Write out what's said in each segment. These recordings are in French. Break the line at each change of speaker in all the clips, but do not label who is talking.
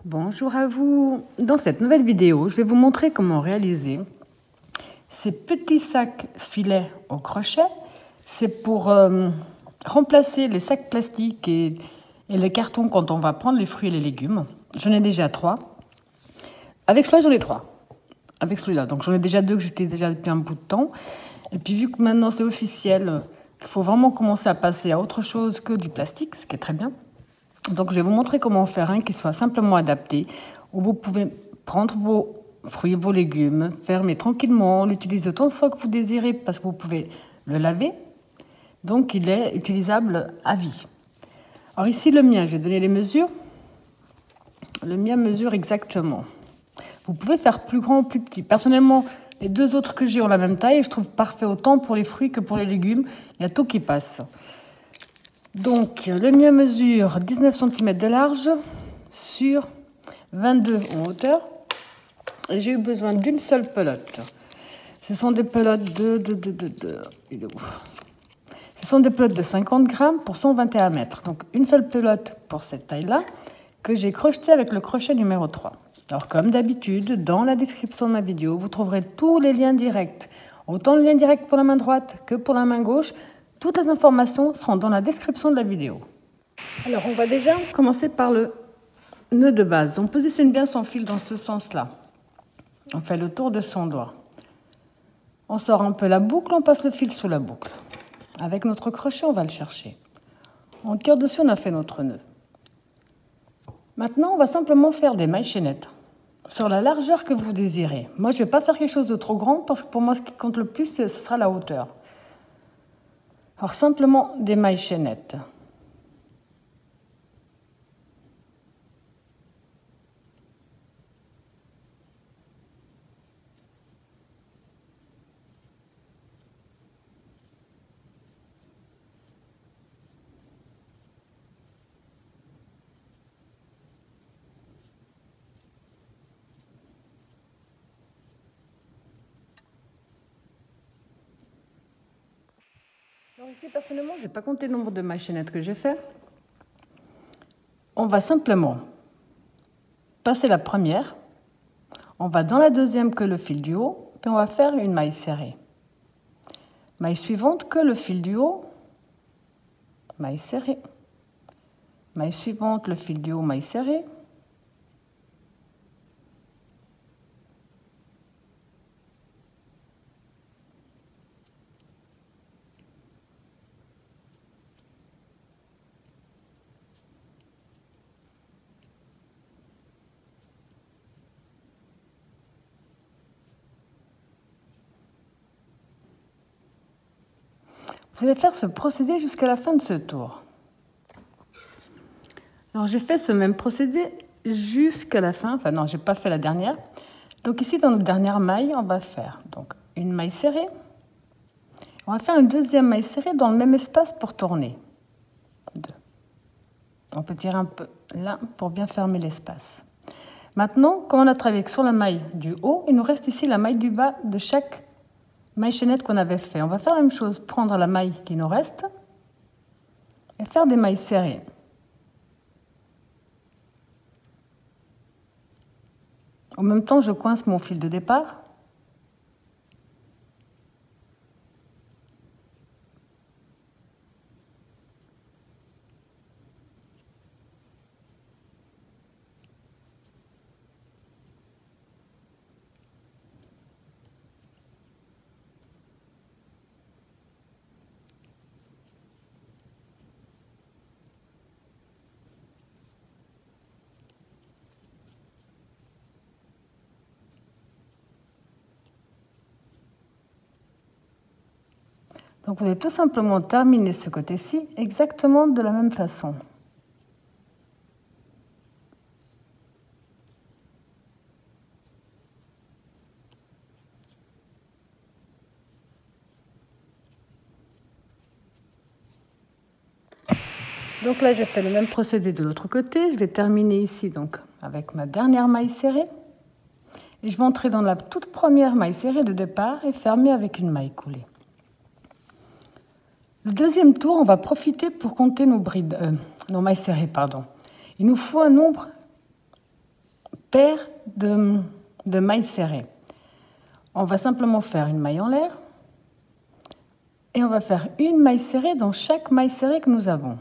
Bonjour à vous. Dans cette nouvelle vidéo, je vais vous montrer comment réaliser ces petits sacs filets au crochet. C'est pour remplacer les sacs plastiques et les cartons quand on va prendre les fruits et les légumes. J'en ai déjà 3. Avec celui-là, j'en ai 3. Avec celui-là. Donc j'en ai déjà 2 que j'utilise déjà depuis un bout de temps. Et puis vu que maintenant c'est officiel, il faut vraiment commencer à passer à autre chose que du plastique, ce qui est très bien. Donc je vais vous montrer comment faire un qui soit simplement adapté, où vous pouvez prendre vos fruits, vos légumes, fermer tranquillement, l'utiliser autant de fois que vous désirez parce que vous pouvez le laver. Donc il est utilisable à vie. Alors ici le mien, je vais donner les mesures. Le mien mesure exactement. Vous pouvez faire plus grand ou plus petit. Personnellement, les 2 autres que j'ai ont la même taille et je trouve parfait autant pour les fruits que pour les légumes. Il y a tout qui passe. Donc, le mien mesure 19 cm de large sur 22 en hauteur. Et j'ai eu besoin d'une seule pelote. Ce sont des pelotes Ce sont des pelotes de 50 grammes pour 121 mètres. Donc, une seule pelote pour cette taille-là que j'ai crochetée avec le crochet numéro 3. Alors, comme d'habitude, dans la description de ma vidéo, vous trouverez tous les liens directs. Autant le lien direct pour la main droite que pour la main gauche. Toutes les informations seront dans la description de la vidéo. Alors, on va déjà commencer par le nœud de base. On positionne bien son fil dans ce sens-là. On fait le tour de son doigt. On sort un peu la boucle, on passe le fil sous la boucle. Avec notre crochet, on va le chercher. On tire dessus, on a fait notre nœud. Maintenant, on va simplement faire des mailles chaînettes sur la largeur que vous désirez. Moi, je ne vais pas faire quelque chose de trop grand parce que pour moi, ce qui compte le plus, ce sera la hauteur. Alors, simplement des mailles chaînettes. Alors ici, personnellement, je n'ai pas compté le nombre de mailles chaînettes que j'ai fait. On va simplement passer la première. On va dans la deuxième que le fil du haut, puis on va faire une maille serrée. Maille suivante que le fil du haut, maille serrée. Maille suivante, le fil du haut, maille serrée. Vous allez faire ce procédé jusqu'à la fin de ce tour. Alors j'ai fait ce même procédé jusqu'à la fin. Enfin non, j'ai pas fait la dernière. Donc ici, dans notre dernière maille, on va faire donc une maille serrée. On va faire une deuxième maille serrée dans le même espace pour tourner. 2. On peut tirer un peu là pour bien fermer l'espace. Maintenant, comme on a travaillé sur la maille du haut, il nous reste ici la maille du bas de chaque maille chaînette qu'on avait fait. On va faire la même chose, prendre la maille qui nous reste et faire des mailles serrées. En même temps, je coince mon fil de départ. Donc vous allez tout simplement terminer ce côté-ci exactement de la même façon. Donc là, j'ai fait le même procédé de l'autre côté. Je vais terminer ici donc avec ma dernière maille serrée. Et je vais entrer dans la toute première maille serrée de départ et fermer avec une maille coulée. Le deuxième tour, on va profiter pour compter nos mailles serrées, pardon. Il nous faut un nombre paire de mailles serrées. On va simplement faire une maille en l'air et on va faire une maille serrée dans chaque maille serrée que nous avons.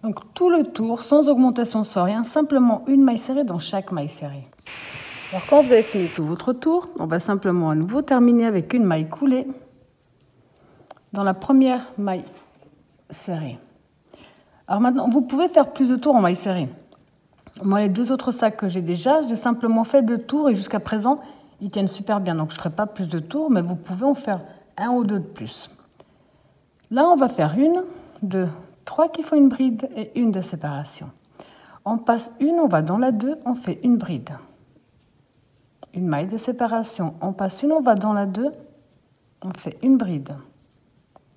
Donc tout le tour, sans augmentation, sans rien, simplement une maille serrée dans chaque maille serrée. Alors quand vous avez fini tout votre tour, on va simplement à nouveau terminer avec une maille coulée dans la première maille serrée. Alors maintenant, vous pouvez faire plus de tours en maille serrée. Moi, les deux autres sacs que j'ai déjà, j'ai simplement fait 2 tours et jusqu'à présent, ils tiennent super bien. Donc je ne ferai pas plus de tours, mais vous pouvez en faire 1 ou 2 de plus. Là, on va faire 1, 2, 3 qui font une bride et une de séparation. On passe une, on va dans la 2, on fait une bride. Une maille de séparation. On passe une, on va dans la 2, on fait une bride.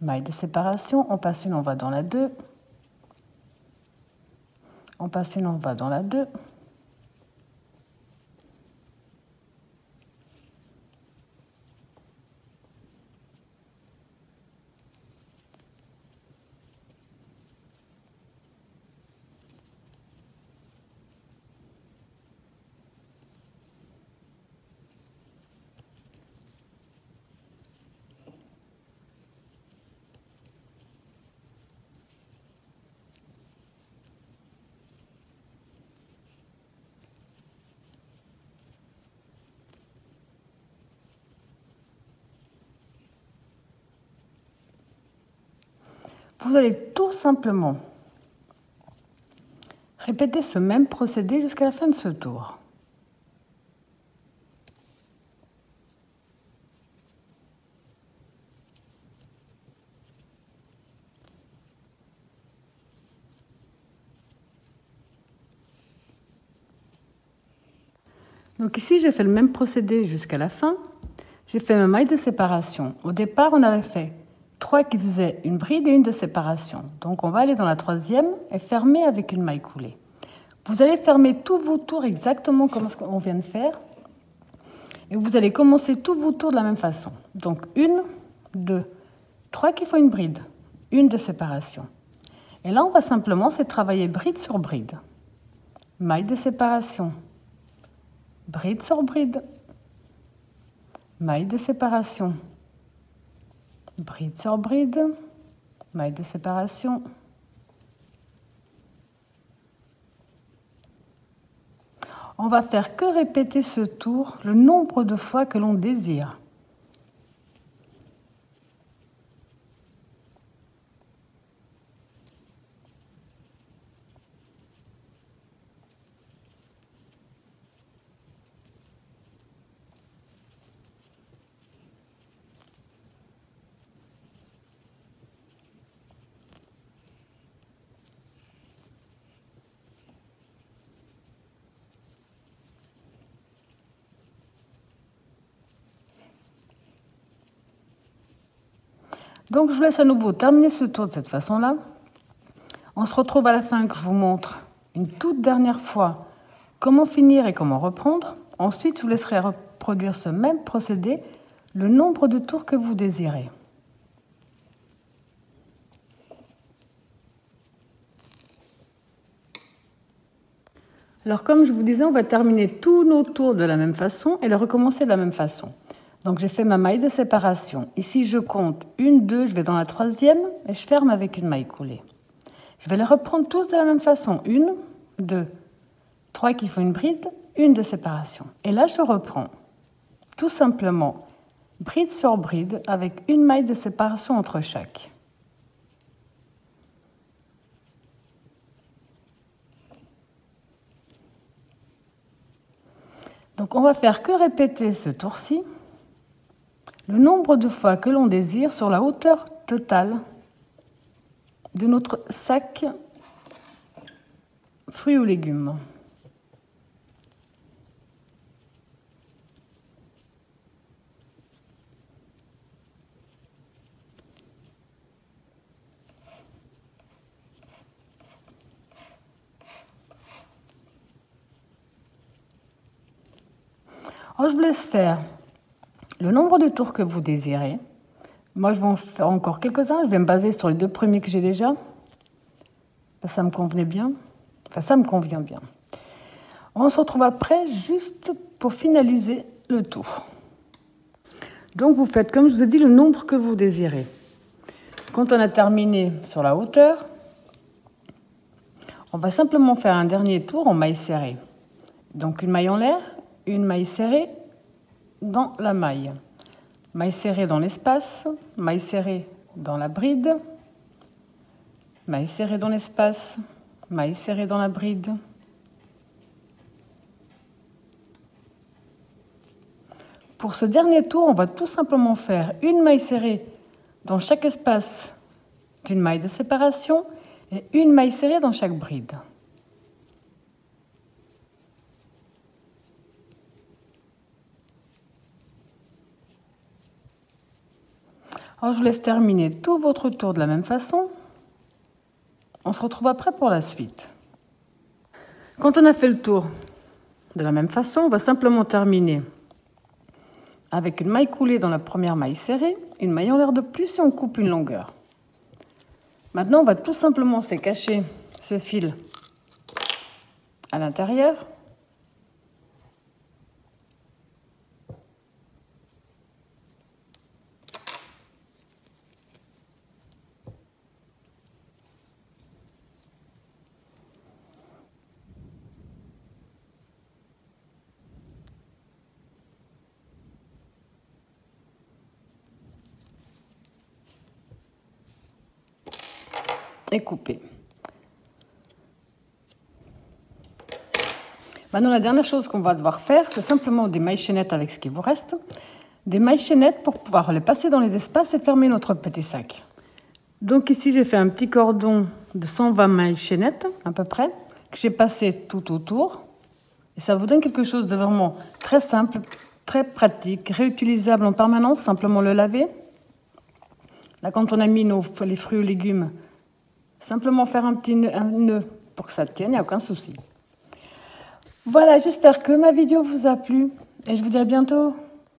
Maille de séparation, on passe une, on va dans la 2. On passe une, on va dans la 2. Vous allez tout simplement répéter ce même procédé jusqu'à la fin de ce tour. Donc ici, j'ai fait le même procédé jusqu'à la fin. J'ai fait ma maille de séparation. Au départ, on avait fait 3 qui faisaient une bride et une de séparation. Donc on va aller dans la 3e et fermer avec une maille coulée. Vous allez fermer tous vos tours exactement comme ce qu'on vient de faire. Et vous allez commencer tous vos tours de la même façon. Donc 1, 2, 3 qui font une bride, une de séparation. Et là, on va simplement travailler bride sur bride. Maille de séparation. Bride sur bride. Maille de séparation. Bride sur bride. Maille de séparation. On va faire que répéter ce tour le nombre de fois que l'on désire. Donc je vous laisse à nouveau terminer ce tour de cette façon-là. On se retrouve à la fin que je vous montre une toute dernière fois comment finir et comment reprendre. Ensuite, je vous laisserai reproduire ce même procédé le nombre de tours que vous désirez. Alors comme je vous disais, on va terminer tous nos tours de la même façon et les recommencer de la même façon. Donc j'ai fait ma maille de séparation. Ici je compte 1, 2, je vais dans la 3e et je ferme avec une maille coulée. Je vais les reprendre tous de la même façon. 1, 2, 3 qui font une bride, une de séparation. Et là je reprends tout simplement bride sur bride avec une maille de séparation entre chaque. Donc on va faire que répéter ce tour-ci le nombre de fois que l'on désire sur la hauteur totale de notre sac fruits ou légumes. Alors, je vous laisse faire le nombre de tours que vous désirez. Moi, je vais en faire encore quelques-uns. Je vais me baser sur les 2 premiers que j'ai déjà. Ça me convenait bien. Enfin, ça me convient bien. On se retrouve après, juste pour finaliser le tout. Donc, vous faites, comme je vous ai dit, le nombre que vous désirez. Quand on a terminé sur la hauteur, on va simplement faire un dernier tour en maille serrée. Donc, une maille en l'air, une maille serrée dans la maille. Maille serrée dans l'espace, maille serrée dans la bride, maille serrée dans l'espace, maille serrée dans la bride. Pour ce dernier tour, on va tout simplement faire une maille serrée dans chaque espace d'une maille de séparation et une maille serrée dans chaque bride. Alors, je vous laisse terminer tout votre tour de la même façon. On se retrouve après pour la suite. Quand on a fait le tour de la même façon, on va simplement terminer avec une maille coulée dans la première maille serrée, une maille en l'air de plus et on coupe une longueur. Maintenant, on va tout simplement se cacher ce fil à l'intérieur. Et couper. Maintenant, la dernière chose qu'on va devoir faire, c'est simplement des mailles chaînettes avec ce qui vous reste. Des mailles chaînettes pour pouvoir les passer dans les espaces et fermer notre petit sac. Donc ici, j'ai fait un petit cordon de 120 mailles chaînettes, à peu près, que j'ai passé tout autour. Et ça vous donne quelque chose de vraiment très simple, très pratique, réutilisable en permanence, simplement le laver. Là, quand on a mis les fruits ou légumes, simplement faire un nœud pour que ça tienne, il n'y a aucun souci. Voilà, j'espère que ma vidéo vous a plu et je vous dis à bientôt.